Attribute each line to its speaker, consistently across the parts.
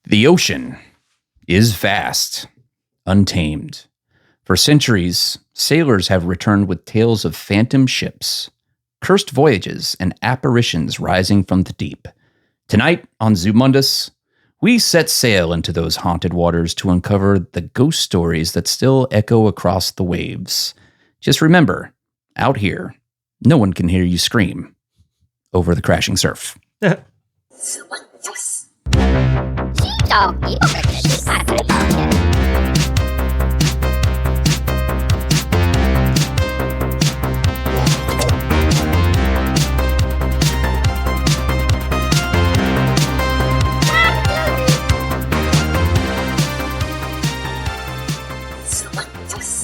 Speaker 1: The ocean is vast, untamed. For centuries, sailors have returned with tales of phantom ships, cursed voyages, and apparitions rising from the deep. Tonight on Zumundous, we set sail into those haunted waters to uncover the ghost stories that still echo across the waves. Just remember, out here, no one can hear you scream over the crashing surf.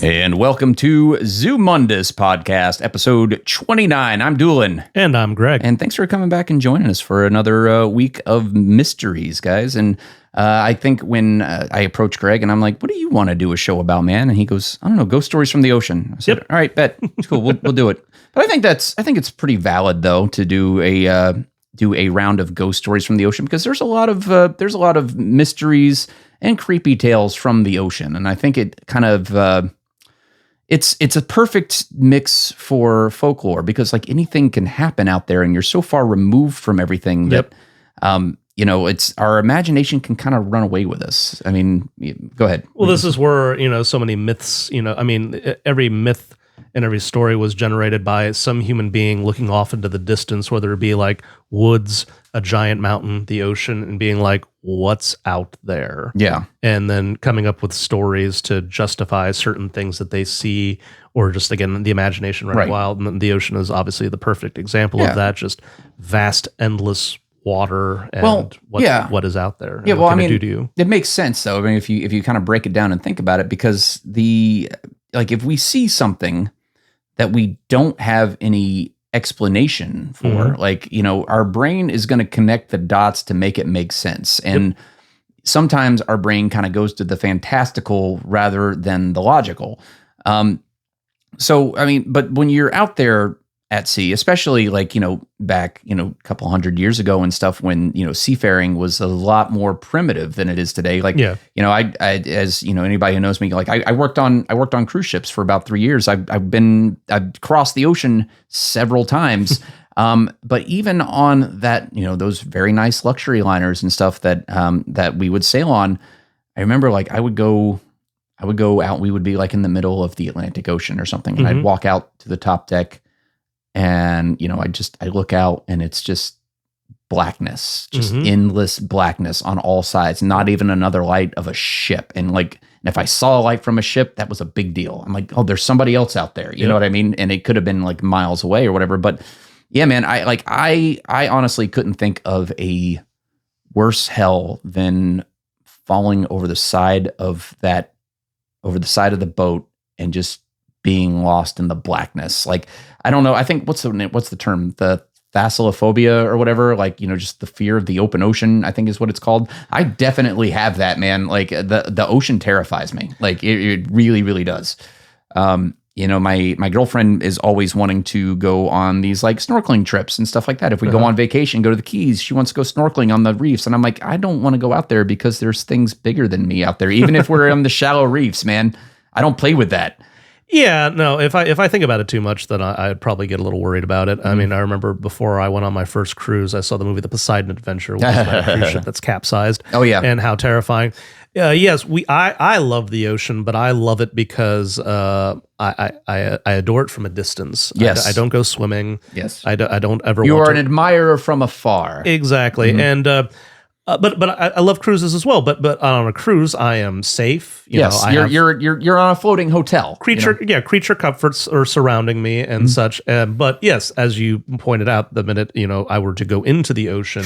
Speaker 1: And welcome to Zumundous Podcast, episode 29. I'm Doolin.
Speaker 2: And I'm Greg.
Speaker 1: And thanks for coming back and joining us for another week of mysteries, guys. And I think when I approached Greg and I'm like, what do you want to do a show about, man? And he goes, I don't know, ghost stories from the ocean. I said,
Speaker 2: Yep.
Speaker 1: All right, bet. It's cool. We'll do it. But I think it's pretty valid, though, to do a round of ghost stories from the ocean, because there's a lot of mysteries and creepy tales from the ocean. And I think it kind of... It's a perfect mix for folklore, because like anything can happen out there and you're so far removed from everything that, it's our imagination can kind of run away with us. I mean, go ahead.
Speaker 2: Well, this is where, so many myths, every myth and every story was generated by some human being looking off into the distance, whether it be like woods, a giant mountain, the ocean, and being like, what's out there?
Speaker 1: Yeah.
Speaker 2: And then coming up with stories to justify certain things that they see, or just, again, the imagination running wild. And the ocean is obviously the perfect example of that, just vast, endless water and what is out there.
Speaker 1: Yeah,
Speaker 2: what can it do to you?
Speaker 1: It makes sense, though. I mean, if you kind of break it down and think about it, because if we see something that we don't have any explanation for, our brain is going to connect the dots to make it make sense. And sometimes our brain kind of goes to the fantastical rather than the logical. But when you're out there at sea, especially back, a couple hundred years ago and stuff, when, seafaring was a lot more primitive than it is today. I as anybody who knows me, I worked on cruise ships for about 3 years. I've crossed the ocean several times. But even on that, those very nice luxury liners and stuff that we would sail on, I remember I would go out, we would be in the middle of the Atlantic Ocean or something. And I'd walk out to the top deck, and, I look out and it's just blackness, just endless blackness on all sides, not even another light of a ship. And if I saw a light from a ship, that was a big deal. I'm like, oh, there's somebody else out there. You know what I mean? And it could have been miles away or whatever. But yeah, man, I honestly couldn't think of a worse hell than falling over the side of the boat and just being lost in the blackness. I don't know. I think what's the term? The thalassophobia or whatever, just the fear of the open ocean, I think is what it's called. I definitely have that, man. The ocean terrifies me. It really, really does. My girlfriend is always wanting to go on these snorkeling trips and stuff like that. If we go on vacation, go to the Keys, she wants to go snorkeling on the reefs. And I'm like, I don't want to go out there because there's things bigger than me out there. Even if we're on the shallow reefs, man, I don't play with that.
Speaker 2: Yeah, no, if I think about it too much, then I'd probably get a little worried about it. I mean, I remember before I went on my first cruise, I saw the movie The Poseidon Adventure, which is about a cruise ship that's capsized.
Speaker 1: Oh, yeah.
Speaker 2: And how terrifying. Yes, I love the ocean, but I love it because I adore it from a distance.
Speaker 1: Yes.
Speaker 2: I don't go swimming.
Speaker 1: Yes.
Speaker 2: I don't ever
Speaker 1: You are an admirer from afar.
Speaker 2: Exactly. And but I love cruises as well. But on a cruise, I am safe.
Speaker 1: You're on a floating hotel.
Speaker 2: Creature comforts are surrounding me and such. But yes, as you pointed out, the minute I were to go into the ocean,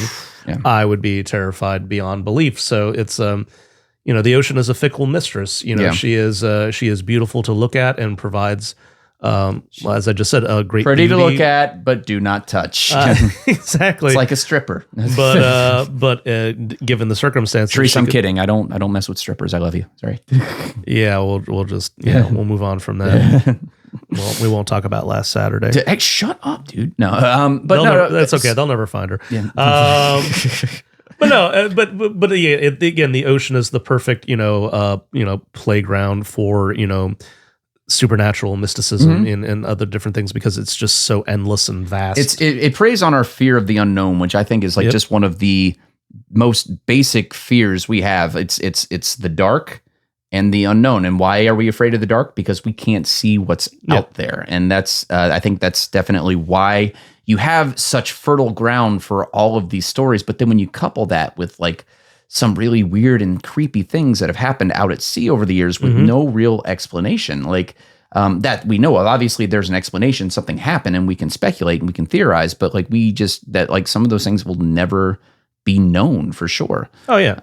Speaker 2: I would be terrified beyond belief. So it's the ocean is a fickle mistress. She is beautiful to look at and provids. As I just said, a great
Speaker 1: pretty
Speaker 2: beauty.
Speaker 1: to look at, but do not touch.
Speaker 2: Exactly,
Speaker 1: it's like a stripper.
Speaker 2: but given the circumstances,
Speaker 1: Therese, I'm kidding. I don't mess with strippers. I love you. Sorry.
Speaker 2: Yeah, we'll just we'll move on from that. Well, we won't talk about last Saturday.
Speaker 1: Hey, shut up, dude. No,
Speaker 2: but no, that's okay. They'll never find her.
Speaker 1: Yeah.
Speaker 2: But no, but yeah, again, the ocean is the perfect, playground for, supernatural mysticism and other different things because it's just so endless and vast.
Speaker 1: It preys on our fear of the unknown, which I think is like just one of the most basic fears we have. It's the dark and the unknown. And why are we afraid of the dark? Because we can't see what's out there. And that's I think that's definitely why you have such fertile ground for all of these stories. But then when you couple that with like some really weird and creepy things that have happened out at sea over the years with no real explanation, like that we know of. Obviously, there's an explanation. Something happened, and we can speculate and we can theorize. But like some of those things will never be known for sure.
Speaker 2: Oh yeah.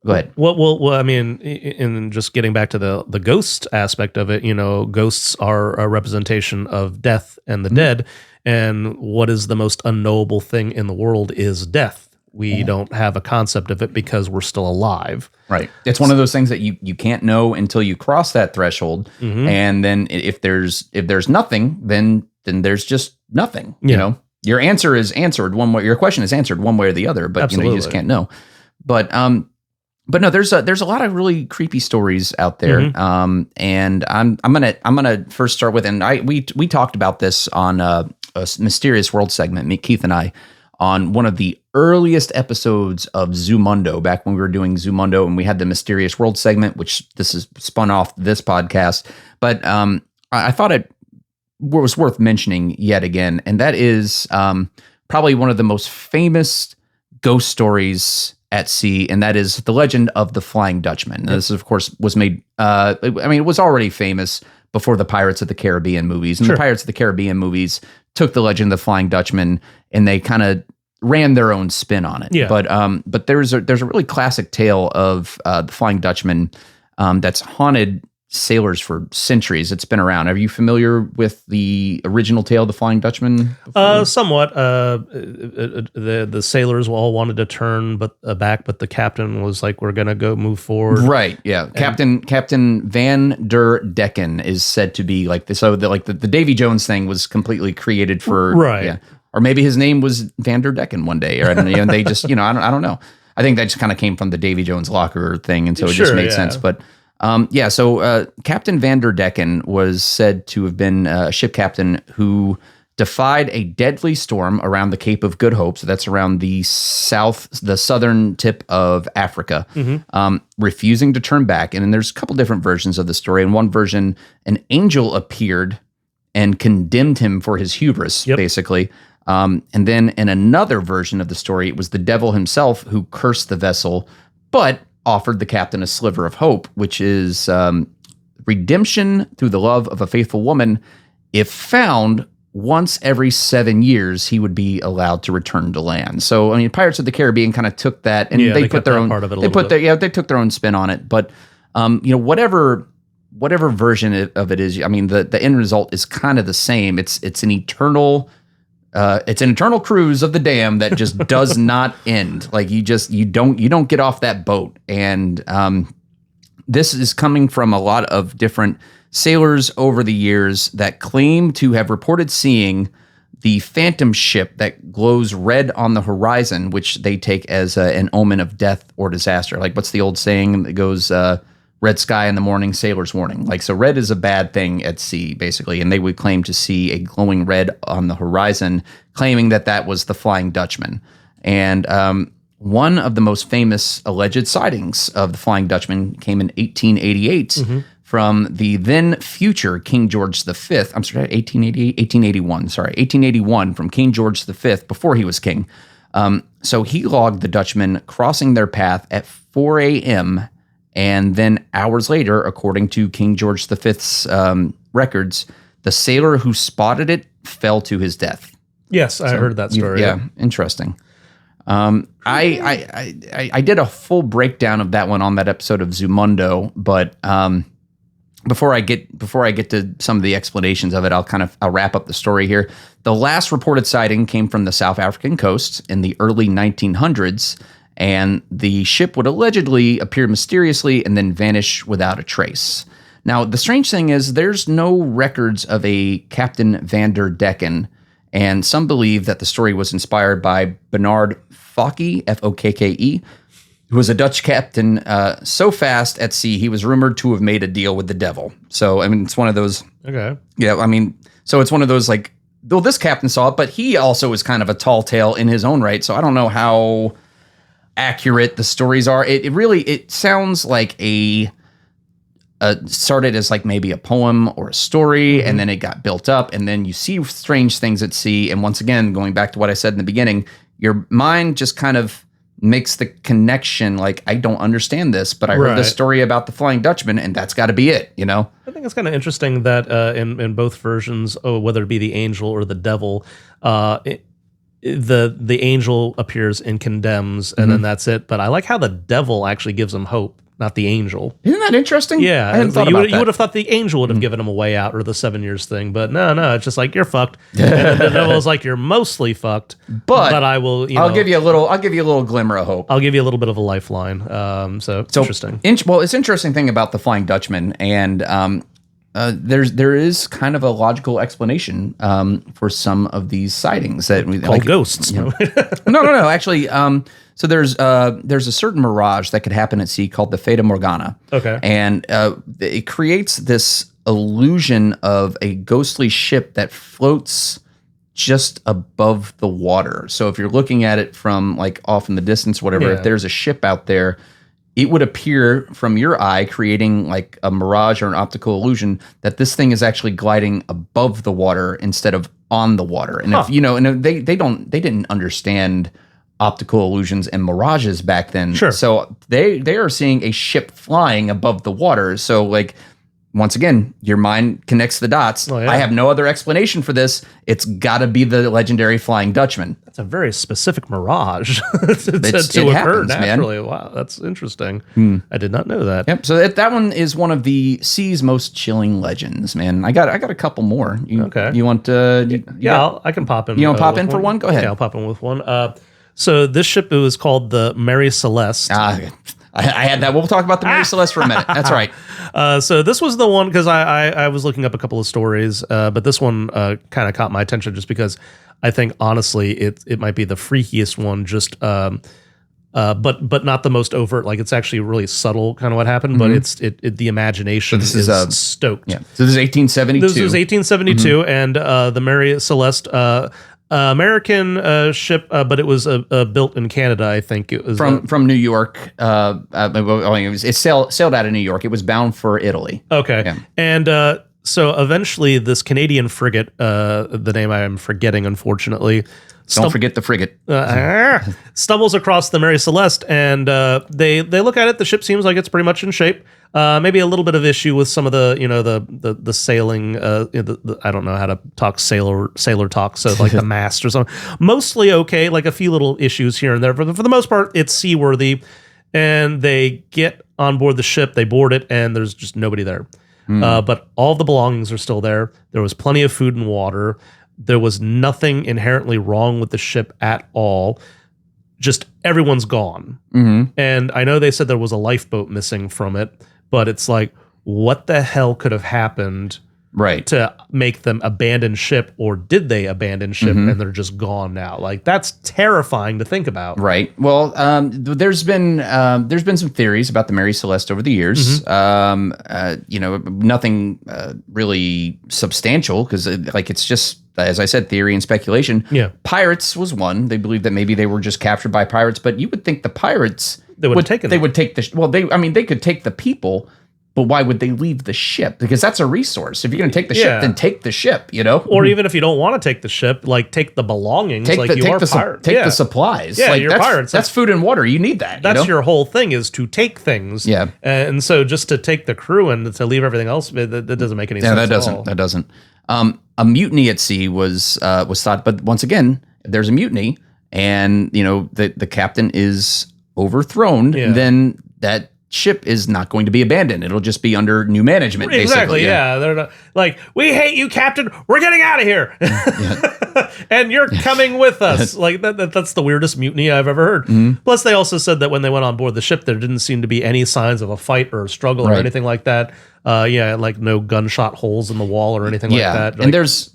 Speaker 1: Go ahead.
Speaker 2: Well, I mean, in just getting back to the ghost aspect of it, ghosts are a representation of death and the dead. And what is the most unknowable thing in the world is death. We don't have a concept of it because we're still alive. Right.
Speaker 1: It's one of those things that you can't know until you cross that threshold. And then if there's nothing, then there's just nothing. You know, your answer is answered one way. Your question is answered one way or the other, but you just can't know. But no, there's a lot of really creepy stories out there. And I'm gonna first start with, and we talked about this on a Mysterious World segment, Keith and I, on one of the earliest episodes of Zumundo, back when we were doing Zumundo, and we had the Mysterious World segment, which this is spun off this podcast. But I thought it was worth mentioning yet again, and that is probably one of the most famous ghost stories at sea, and that is the legend of the Flying Dutchman. Now, this, of course, was made, it was already famous before the Pirates of the Caribbean movies. And the Pirates of the Caribbean movies took the legend of the Flying Dutchman and they kind of ran their own spin on it. But there's a really classic tale of the Flying Dutchman that's haunted sailors for centuries. It's been around. Are you familiar with the original tale, The Flying Dutchman?
Speaker 2: Somewhat. The sailors all wanted to turn back, but the captain was like, "We're gonna go move forward."
Speaker 1: Right. Yeah. Captain Van der Decken is said to be like this. So the Davy Jones thing was completely created for
Speaker 2: right.
Speaker 1: Yeah. Or maybe his name was Van der Decken one day, or I don't know. And they just I don't know. I think that just kind of came from the Davy Jones locker thing, and so it just made sense. But so Captain Van der Decken was said to have been a ship captain who defied a deadly storm around the Cape of Good Hope. So that's around the southern tip of Africa, refusing to turn back. And then there's a couple different versions of the story. In one version, an angel appeared and condemned him for his hubris, basically. And then in another version of the story, it was the devil himself who cursed the vessel, but offered the captain a sliver of hope, which is redemption through the love of a faithful woman. If found once every 7 years, he would be allowed to return to land. So, I mean, Pirates of the Caribbean kind of took that, and they put their own part of it. They took their own spin on it. But whatever version of it is, I mean, the end result is kind of the same. It's an eternal. It's an eternal cruise of the dam that just does not end. Like you don't get off that boat. And this is coming from a lot of different sailors over the years that claim to have reported seeing the phantom ship that glows red on the horizon, which they take as an omen of death or disaster. Like what's the old saying that goes, red sky in the morning, sailor's warning. Like, so red is a bad thing at sea, basically. And they would claim to see a glowing red on the horizon, claiming that was the Flying Dutchman. And one of the most famous alleged sightings of the Flying Dutchman came in 1888 from the then future King George V. I'm sorry, 1881 from King George V before he was king. So he logged the Dutchman crossing their path at 4 a.m., and then hours later, according to King George V's records, the sailor who spotted it fell to his death.
Speaker 2: Yes, I heard that story.
Speaker 1: Yeah, interesting. I did a full breakdown of that one on that episode of Zumundo, but before I get to some of the explanations of it, I'll wrap up the story here. The last reported sighting came from the South African coast in the early 1900s. And the ship would allegedly appear mysteriously and then vanish without a trace. Now, the strange thing is there's no records of a Captain Van der Decken, and some believe that the story was inspired by Bernard Fokke, Fokke, who was a Dutch captain so fast at sea, he was rumored to have made a deal with the devil. So, I mean, it's one of those.
Speaker 2: Okay.
Speaker 1: Yeah, I mean, so it's one of those like, though this captain saw it, but he also is kind of a tall tale in his own right. So I don't know how accurate the stories are. It really sounds like started as like maybe a poem or a story, and then it got built up, and then you see strange things at sea. And once again, going back to what I said in the beginning, your mind just kind of makes the connection like, I don't understand this, but I heard this story about the Flying Dutchman, and that's got to be it, you know?
Speaker 2: I think it's kind of interesting that in both versions, whether it be the angel or the devil, the angel appears and condemns, and then that's it. But I like how the devil actually gives him hope, not the angel.
Speaker 1: Isn't that interesting?
Speaker 2: Yeah.
Speaker 1: I hadn't thought about that.
Speaker 2: You would have thought the angel would have given him a way out, or the 7 years thing, but no, it's just like, you're fucked. And the devil's like, you're mostly fucked, but I will,
Speaker 1: I'll give you a little glimmer of hope.
Speaker 2: I'll give you a little bit of a lifeline. So interesting.
Speaker 1: Well, it's interesting thing about the Flying Dutchman, and there is kind of a logical explanation for some of these sightings that we
Speaker 2: called ghosts.
Speaker 1: You know. No. Actually, so there's a certain mirage that could happen at sea called the Fata Morgana.
Speaker 2: Okay.
Speaker 1: And it creates this illusion of a ghostly ship that floats just above the water. So if you're looking at it from like off in the distance, whatever, if there's a ship out there, it would appear from your eye, creating like a mirage or an optical illusion that this thing is actually gliding above the water instead of on the water. And if you know, and they didn't understand optical illusions and mirages back then.
Speaker 2: Sure.
Speaker 1: So they are seeing a ship flying above the water. So like, once again, your mind connects the dots. I have no other explanation for this. It's got to be the legendary Flying Dutchman.
Speaker 2: That's a very specific mirage to occur naturally. Man. Wow, that's interesting. I did not know that.
Speaker 1: Yep. So that one is one of the sea's most chilling legends, man. I got a couple more.
Speaker 2: Okay.
Speaker 1: You want?
Speaker 2: I can pop in.
Speaker 1: You want to pop in for one? Go ahead.
Speaker 2: Yeah, I'll pop in with one. So this ship, it was called the Mary Celeste.
Speaker 1: I had that. We'll talk about the Mary Celeste for a minute. That's right.
Speaker 2: So this was the one, because I was looking up a couple of stories, but this one kind of caught my attention just because I think, honestly, it might be the freakiest one, just but not the most overt. Like, it's actually really subtle kind of what happened, but the imagination is stoked.
Speaker 1: Yeah. So this is 1872.
Speaker 2: This was 1872, and the Mary Celeste... American ship, but it was built in Canada, I think. It was
Speaker 1: from New York. It sailed out of New York. It was bound for Italy.
Speaker 2: Okay. Yeah. And so eventually this Canadian frigate, the name I am forgetting, unfortunately.
Speaker 1: Don't forget the frigate.
Speaker 2: Stumbles across the Mary Celeste, and they look at it. The ship seems like it's pretty much in shape. Maybe a little bit of issue with some of the sailing. I don't know how to talk sailor talk, so like the mast or something. Mostly okay, like a few little issues here and there. For the most part, it's seaworthy. And they get on board the ship, they board it, and there's just nobody there. But all the belongings are still there. There was plenty of food and water. There was nothing inherently wrong with the ship at all. Just everyone's gone. And I know they said there was a lifeboat missing from it, but it's like, what the hell could have happened to make them abandon ship, or did they abandon ship and they're just gone now? Like, that's terrifying to think about.
Speaker 1: Right. Well, there's been some theories about the Mary Celeste over the years. Nothing really substantial, because it's just, as I said, theory and speculation.
Speaker 2: Yeah.
Speaker 1: Pirates was one. They believe that maybe they were just captured by pirates, but you would think the pirates
Speaker 2: would take
Speaker 1: the they could take the people. But why would they leave the ship? Because that's a resource. If you're going to take the ship, then take the ship, you know?
Speaker 2: Or even if you don't want to take the ship, like, take the belongings. Take
Speaker 1: the supplies.
Speaker 2: Yeah, you're pirates.
Speaker 1: That's food and water. You need that.
Speaker 2: That's your whole thing, is to take things.
Speaker 1: Yeah.
Speaker 2: And so just to take the crew and to leave everything else, that doesn't make any sense
Speaker 1: at all. That doesn't. A mutiny at sea was thought, but once again, there's a mutiny, and, the captain is overthrown, then that ship is not going to be abandoned. It'll just be under new management.
Speaker 2: Exactly. Yeah. They're not, like, we hate you, Captain. We're getting out of here. And you're coming with us. Like, that's the weirdest mutiny I've ever heard. Plus, they also said that when they went on board the ship, there didn't seem to be any signs of a fight or a struggle or anything like that. like no gunshot holes in the wall or anything like that.
Speaker 1: And there's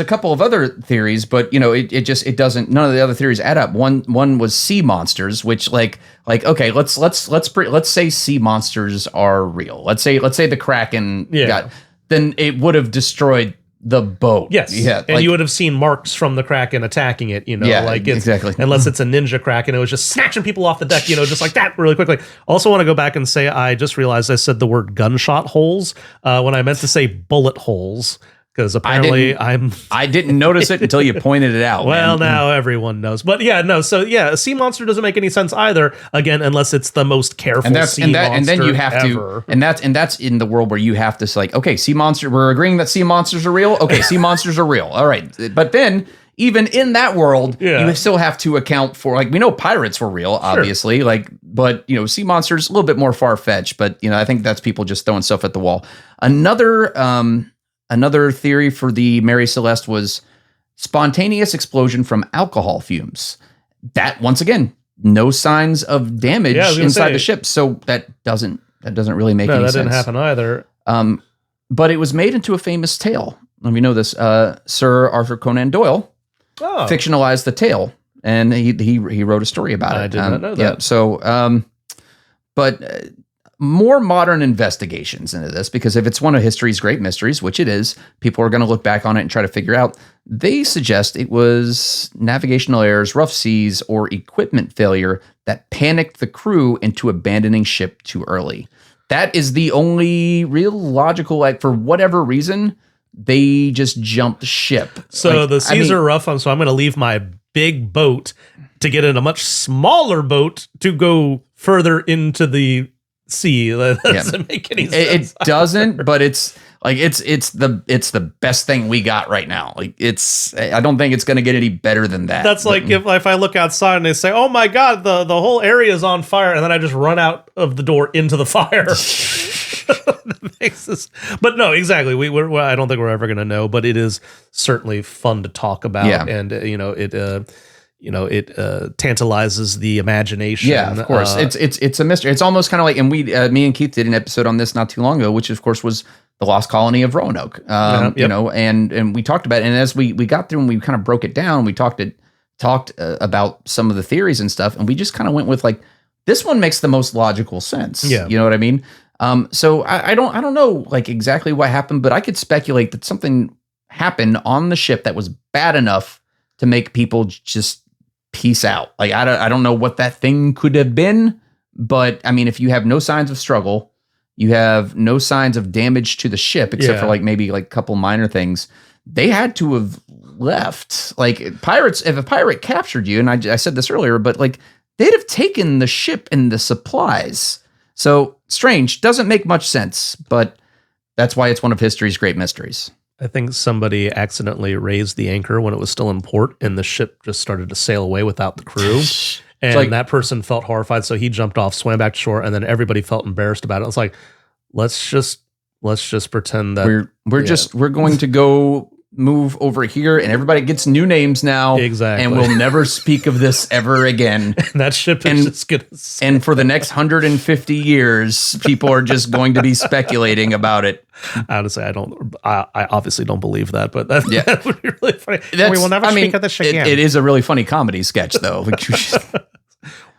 Speaker 1: a couple of other theories, but it doesn't. None of the other theories add up. One was sea monsters, which like okay, let's say sea monsters are real. Let's say the Kraken then it would have destroyed the boat.
Speaker 2: Yes. Yeah. And you would have seen marks from the Kraken attacking it,
Speaker 1: exactly.
Speaker 2: Unless it's a ninja Kraken, it was just snatching people off the deck, just like that really quickly. Also want to go back and say, I just realized I said the word gunshot holes when I meant to say bullet holes. Because apparently
Speaker 1: I didn't notice it until you pointed it out.
Speaker 2: Well, now everyone knows. But a sea monster doesn't make any sense either. Again, unless it's the most careful sea monster
Speaker 1: and then you have
Speaker 2: ever.
Speaker 1: And that's in the world where you have to say, okay, sea monster. We're agreeing that sea monsters are real. Okay, sea monsters are real. All right, but then even in that world, you still have to account for we know pirates were real, obviously. Sure. But sea monsters a little bit more far fetched. But I think that's people just throwing stuff at the wall. Another theory for the Mary Celeste was spontaneous explosion from alcohol fumes. That, once again, no signs of damage inside the ship, so that doesn't really make any sense.
Speaker 2: No, that didn't happen either.
Speaker 1: But it was made into a famous tale. And we know this. Sir Arthur Conan Doyle fictionalized the tale, and he wrote a story about it.
Speaker 2: I did not know that.
Speaker 1: Yeah, so, but more modern investigations into this, because if it's one of history's great mysteries, which it is, people are going to look back on it and try to figure out. They suggest it was navigational errors, rough seas, or equipment failure that panicked the crew into abandoning ship too early. That is the only real logical, for whatever reason, they just jumped ship.
Speaker 2: So the seas are rough, so I'm going to leave my big boat to get in a much smaller boat to go further into the sea. That doesn't make any sense.
Speaker 1: It doesn't, but it's the best thing we got right now. I don't think it's going to get any better than that.
Speaker 2: That's if I look outside and they say, "Oh my God, the whole area is on fire," and then I just run out of the door into the fire. But no, exactly. I don't think we're ever going to know, but it is certainly fun to talk about, and it tantalizes the imagination.
Speaker 1: Yeah, of course. It's a mystery. It's almost kind of and me and Keith did an episode on this not too long ago, which of course was the lost colony of Roanoke. And we talked about it. And as we got through and we kind of broke it down, we talked about some of the theories and stuff, and we just kind of went with this one makes the most logical sense.
Speaker 2: Yeah.
Speaker 1: You know what I mean? So I don't know exactly what happened, but I could speculate that something happened on the ship that was bad enough to make people just peace out. I don't know what that thing could have been, but if you have no signs of struggle, you have no signs of damage to the ship, except for maybe a couple minor things, they had to have left. Pirates, if a pirate captured you, and I said this earlier, but they'd have taken the ship and the supplies. So strange, doesn't make much sense, but that's why it's one of history's great mysteries.
Speaker 2: I think somebody accidentally raised the anchor when it was still in port, and the ship just started to sail away without the crew. And that person felt horrified, so he jumped off, swam back to shore, and then everybody felt embarrassed about it. It's let's just pretend that
Speaker 1: we're going to go move over here, and everybody gets new names now.
Speaker 2: Exactly.
Speaker 1: And we'll never speak of this ever again.
Speaker 2: And that ship is just going to sail.
Speaker 1: And for the next 150 years, people are just going to be speculating about it.
Speaker 2: Honestly, I obviously don't believe that, but that would be really funny. We will never speak of this again.
Speaker 1: It is a really funny comedy sketch, though.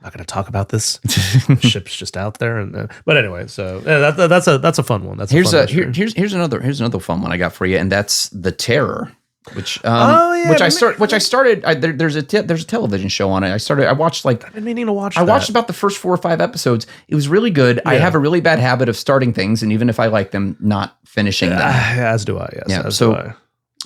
Speaker 2: I'm not going to talk about this. The ship's just out there, but anyway. So that's a fun one.
Speaker 1: Here's another fun one I got for you, and that's The Terror, which I started. There's a television show on it. I watched I've
Speaker 2: been meaning to watch.
Speaker 1: I watched about the first 4 or 5 episodes. It was really good. Yeah. I have a really bad habit of starting things, and even if I like them, not finishing them.
Speaker 2: As do I. Yes. Yeah.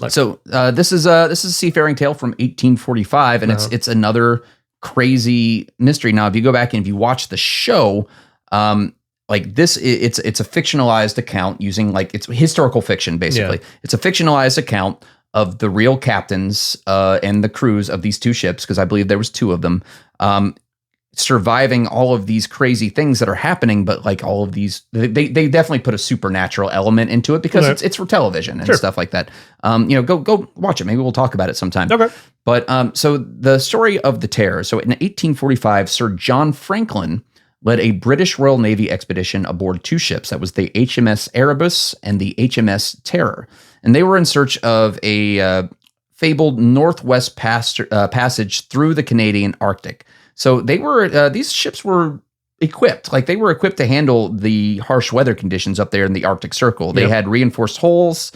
Speaker 1: So this is a seafaring tale from 1845, and it's another crazy mystery. Now, if you go back and if you watch the show, it's a fictionalized account using it's historical fiction, basically. Yeah. It's a fictionalized account of the real captains and the crews of these 2 ships, because I believe there was 2 of them, surviving all of these crazy things that are happening. But all of these, they definitely put a supernatural element into it, because it's for television and stuff like that. Go watch it. Maybe we'll talk about it sometime.
Speaker 2: Okay.
Speaker 1: But so the story of The Terror. So in 1845, Sir John Franklin led a British Royal Navy expedition aboard 2 ships. That was the HMS Erebus and the HMS Terror. And they were in search of a fabled northwest passage through the Canadian Arctic. So they were these ships were equipped. Like, they were equipped to handle the harsh weather conditions up there in the Arctic Circle. They had reinforced hulls,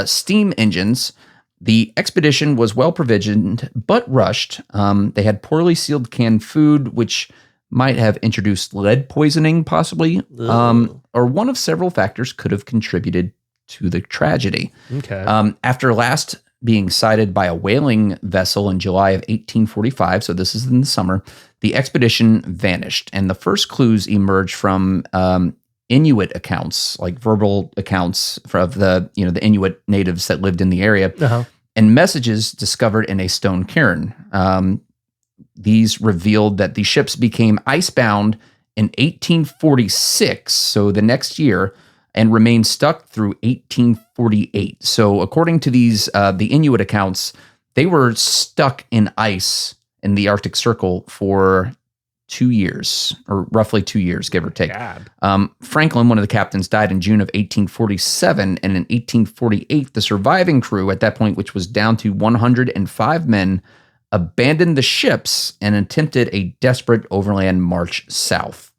Speaker 1: steam engines. The expedition was well provisioned, but rushed. They had poorly sealed canned food, which might have introduced lead poisoning, possibly, or one of several factors could have contributed to the tragedy.
Speaker 2: Okay.
Speaker 1: After last being sighted by a whaling vessel in July of 1845, so this is in the summer, the expedition vanished, and the first clues emerged from Inuit accounts, like verbal accounts of the Inuit natives that lived in the area, and messages discovered in a stone cairn. These revealed that the ships became icebound in 1846, so the next year, and remained stuck through 1848. So according to these, the Inuit accounts, they were stuck in ice in the Arctic Circle for 2 years, or roughly 2 years, give or take. Franklin, one of the captains, died in June of 1847, and in 1848, the surviving crew at that point, which was down to 105 men, abandoned the ships and attempted a desperate overland march south.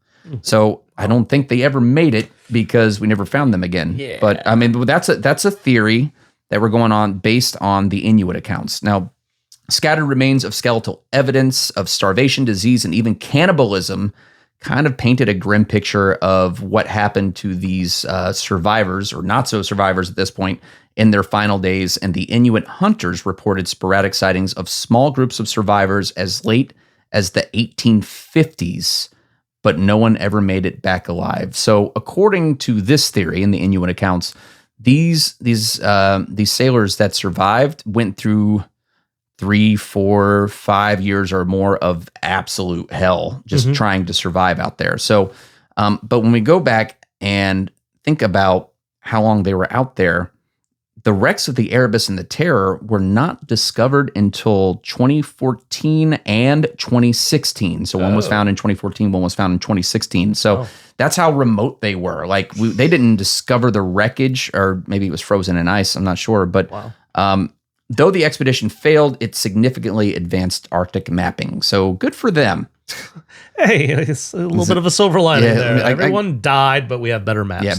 Speaker 1: So I don't think they ever made it because we never found them again. Yeah. But I mean, that's a theory that we're going on based on the Inuit accounts. Now, scattered remains of skeletal evidence of starvation, disease, and even cannibalism kind of painted a grim picture of what happened to these survivors, or not so survivors at this point, in their final days. And the Inuit hunters reported sporadic sightings of small groups of survivors as late as the 1850s, but no one ever made it back alive. So according to this theory in the Inuit accounts, these sailors that survived went through 3, 4, 5 years or more of absolute hell just trying to survive out there. So, but when we go back and think about how long they were out there, the wrecks of the Erebus and the Terror were not discovered until 2014 and 2016. So one was found in 2014, one was found in 2016. So that's how remote they were. Like, they didn't discover the wreckage, or maybe it was frozen in ice, I'm not sure. But though the expedition failed, it significantly advanced Arctic mapping. So good for them.
Speaker 2: Hey, it's a little bit of a silver lining there. Everyone died, but we have better maps.
Speaker 1: Yeah,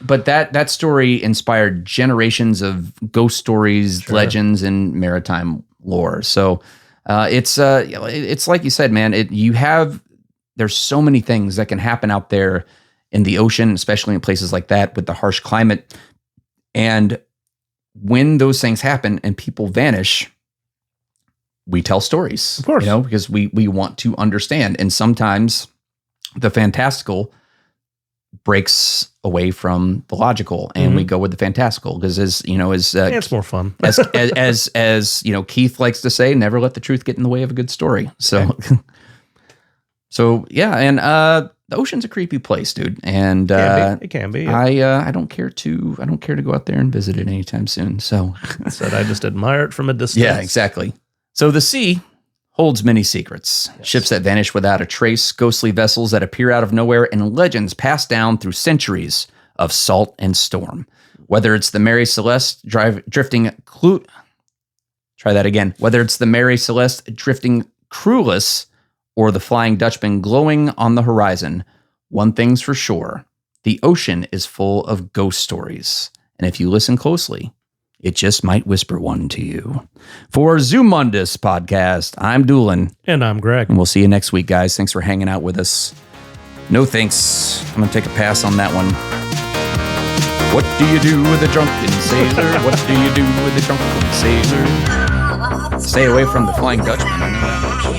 Speaker 1: but that story inspired generations of ghost stories, legends, and maritime lore. So it's like you said, man. There's so many things that can happen out there in the ocean, especially in places like that with the harsh climate. And when those things happen and people vanish, we tell stories, of course, because we want to understand. And sometimes the fantastical breaks away from the logical, and we go with the fantastical because, it's more fun. as Keith likes to say, never let the truth get in the way of a good story. So, yeah, and the ocean's a creepy place, dude, and
Speaker 2: it can be.
Speaker 1: Yeah. I don't care to go out there and visit it anytime soon. So
Speaker 2: I just admire it from a distance.
Speaker 1: Yeah, exactly. So the sea holds many secrets. Yes. Ships that vanish without a trace, ghostly vessels that appear out of nowhere, and legends passed down through centuries of salt and storm. Whether it's the Mary Celeste drifting crewless, or the Flying Dutchman glowing on the horizon, one thing's for sure: the ocean is full of ghost stories. And if you listen closely, it just might whisper one to you. For Zumundous podcast, I'm Doolin.
Speaker 2: And I'm Greg.
Speaker 1: And we'll see you next week, guys. Thanks for hanging out with us. No thanks. I'm going to take a pass on that one. What do you do with a drunken sailor? What do you do with a drunken sailor? Stay away from the Flying Dutchman. I know that much.